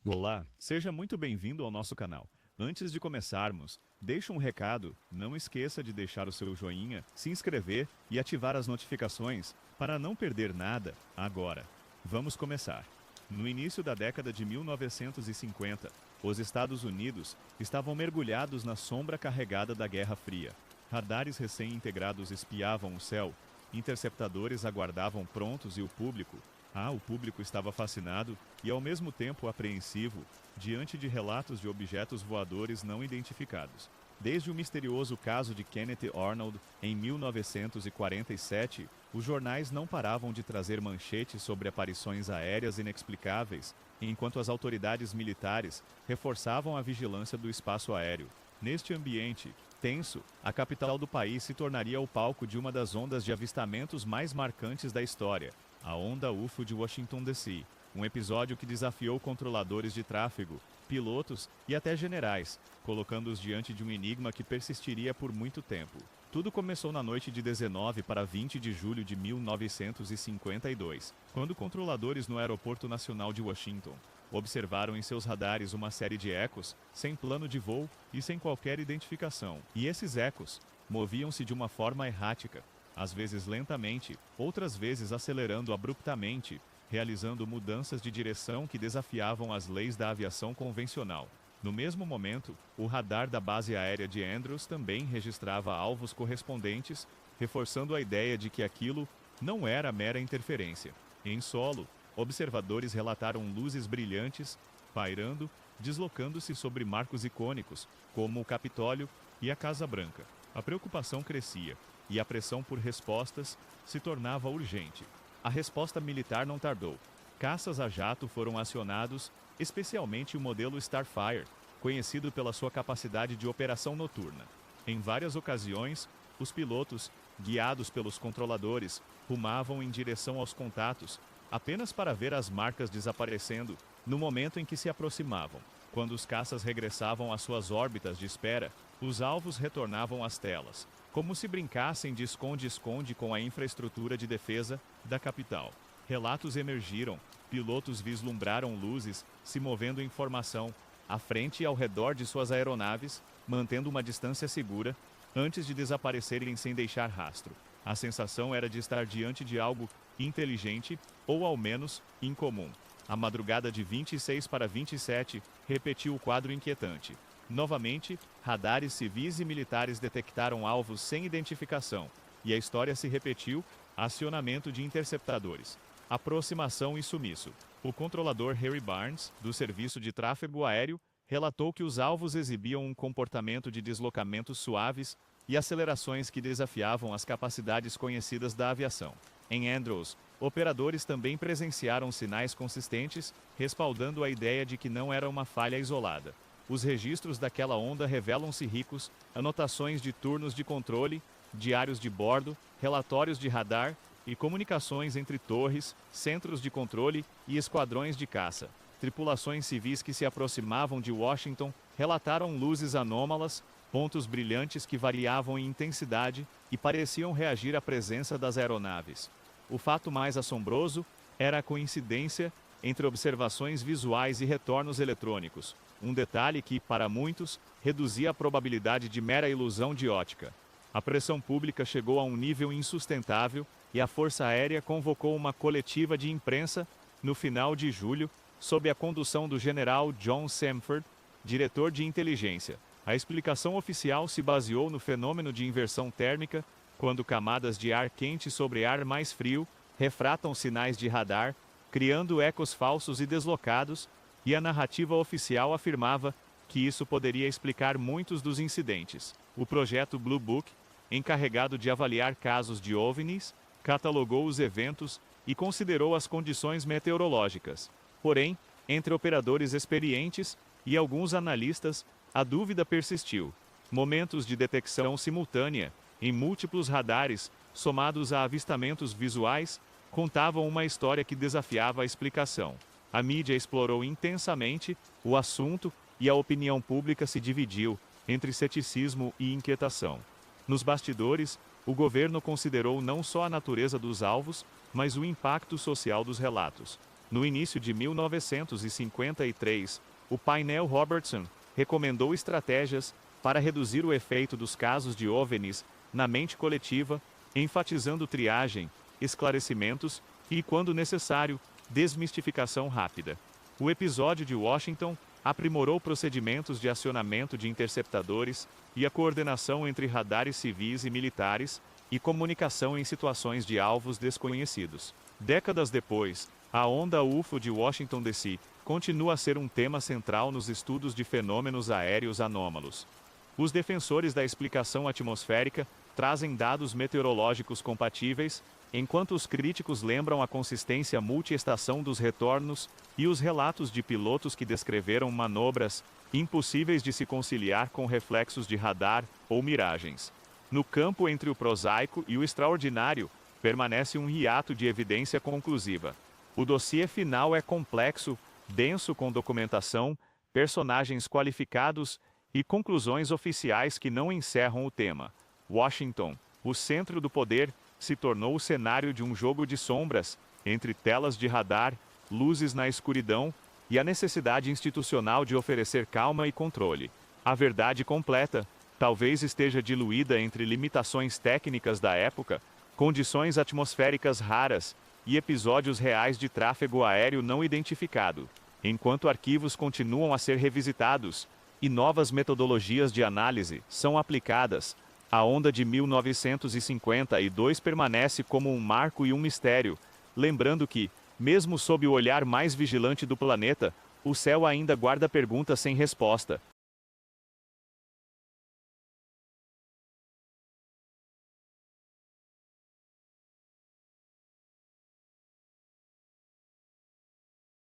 Olá, seja muito bem-vindo ao nosso canal. Antes de começarmos, deixe um recado, não esqueça de deixar o seu joinha, se inscrever e ativar as notificações para não perder nada agora. Vamos começar. No início da década de 1950, os Estados Unidos estavam mergulhados na sombra carregada da Guerra Fria. Radares recém-integrados espiavam o céu, interceptadores aguardavam prontos e o público estava fascinado e ao mesmo tempo apreensivo diante de relatos de objetos voadores não identificados. Desde o misterioso caso de Kenneth Arnold, em 1947, os jornais não paravam de trazer manchetes sobre aparições aéreas inexplicáveis, enquanto as autoridades militares reforçavam a vigilância do espaço aéreo. Neste ambiente tenso, a capital do país se tornaria o palco de uma das ondas de avistamentos mais marcantes da história, a Onda UFO de Washington DC, um episódio que desafiou controladores de tráfego, pilotos e até generais, colocando-os diante de um enigma que persistiria por muito tempo. Tudo começou na noite de 19 para 20 de julho de 1952, quando controladores no Aeroporto Nacional de Washington observaram em seus radares uma série de ecos, sem plano de voo e sem qualquer identificação. E esses ecos moviam-se de uma forma errática, às vezes lentamente, outras vezes acelerando abruptamente, realizando mudanças de direção que desafiavam as leis da aviação convencional. No mesmo momento, o radar da base aérea de Andrews também registrava alvos correspondentes, reforçando a ideia de que aquilo não era mera interferência. Em solo, observadores relataram luzes brilhantes, pairando, deslocando-se sobre marcos icônicos, como o Capitólio e a Casa Branca. A preocupação crescia, e a pressão por respostas se tornava urgente. A resposta militar não tardou. Caças a jato foram acionados, especialmente o modelo Starfire, conhecido pela sua capacidade de operação noturna. Em várias ocasiões, os pilotos, guiados pelos controladores, rumavam em direção aos contatos, apenas para ver as marcas desaparecendo no momento em que se aproximavam. Quando os caças regressavam às suas órbitas de espera, os alvos retornavam às telas, como se brincassem de esconde-esconde com a infraestrutura de defesa da capital. Relatos emergiram, pilotos vislumbraram luzes se movendo em formação, à frente e ao redor de suas aeronaves, mantendo uma distância segura, antes de desaparecerem sem deixar rastro. A sensação era de estar diante de algo inteligente, ou ao menos, incomum. A madrugada de 26 para 27 repetiu o quadro inquietante. Novamente, radares civis e militares detectaram alvos sem identificação, e a história se repetiu, acionamento de interceptadores, aproximação e sumiço. O controlador Harry Barnes, do Serviço de Tráfego Aéreo, relatou que os alvos exibiam um comportamento de deslocamentos suaves e acelerações que desafiavam as capacidades conhecidas da aviação. Em Andrews, operadores também presenciaram sinais consistentes, respaldando a ideia de que não era uma falha isolada. Os registros daquela onda revelam-se ricos, anotações de turnos de controle, diários de bordo, relatórios de radar e comunicações entre torres, centros de controle e esquadrões de caça. Tripulações civis que se aproximavam de Washington relataram luzes anômalas, pontos brilhantes que variavam em intensidade e pareciam reagir à presença das aeronaves. O fato mais assombroso era a coincidência entre observações visuais e retornos eletrônicos, um detalhe que, para muitos, reduzia a probabilidade de mera ilusão de ótica. A pressão pública chegou a um nível insustentável e a Força Aérea convocou uma coletiva de imprensa no final de julho, sob a condução do general John Samford, diretor de inteligência. A explicação oficial se baseou no fenômeno de inversão térmica, quando camadas de ar quente sobre ar mais frio refratam sinais de radar, criando ecos falsos e deslocados, e a narrativa oficial afirmava que isso poderia explicar muitos dos incidentes. O projeto Blue Book, encarregado de avaliar casos de OVNIs, catalogou os eventos e considerou as condições meteorológicas. Porém, entre operadores experientes e alguns analistas, a dúvida persistiu. Momentos de detecção simultânea, em múltiplos radares, somados a avistamentos visuais, contavam uma história que desafiava a explicação. A mídia explorou intensamente o assunto e a opinião pública se dividiu entre ceticismo e inquietação. Nos bastidores, o governo considerou não só a natureza dos alvos, mas o impacto social dos relatos. No início de 1953, o painel Robertson recomendou estratégias para reduzir o efeito dos casos de OVNIs na mente coletiva, enfatizando triagem, esclarecimentos e, quando necessário, desmistificação rápida. O episódio de Washington aprimorou procedimentos de acionamento de interceptadores e a coordenação entre radares civis e militares e comunicação em situações de alvos desconhecidos. Décadas depois, a onda UFO de Washington DC continua a ser um tema central nos estudos de fenômenos aéreos anômalos. Os defensores da explicação atmosférica trazem dados meteorológicos compatíveis, enquanto os críticos lembram a consistência multiestação dos retornos e os relatos de pilotos que descreveram manobras impossíveis de se conciliar com reflexos de radar ou miragens. No campo entre o prosaico e o extraordinário, permanece um hiato de evidência conclusiva. O dossiê final é complexo, denso com documentação, personagens qualificados e conclusões oficiais que não encerram o tema. Washington, o centro do poder, se tornou o cenário de um jogo de sombras, entre telas de radar, luzes na escuridão e a necessidade institucional de oferecer calma e controle. A verdade completa talvez esteja diluída entre limitações técnicas da época, condições atmosféricas raras e episódios reais de tráfego aéreo não identificado, enquanto arquivos continuam a ser revisitados e novas metodologias de análise são aplicadas. A onda de 1952 permanece como um marco e um mistério, lembrando que, mesmo sob o olhar mais vigilante do planeta, o céu ainda guarda perguntas sem resposta.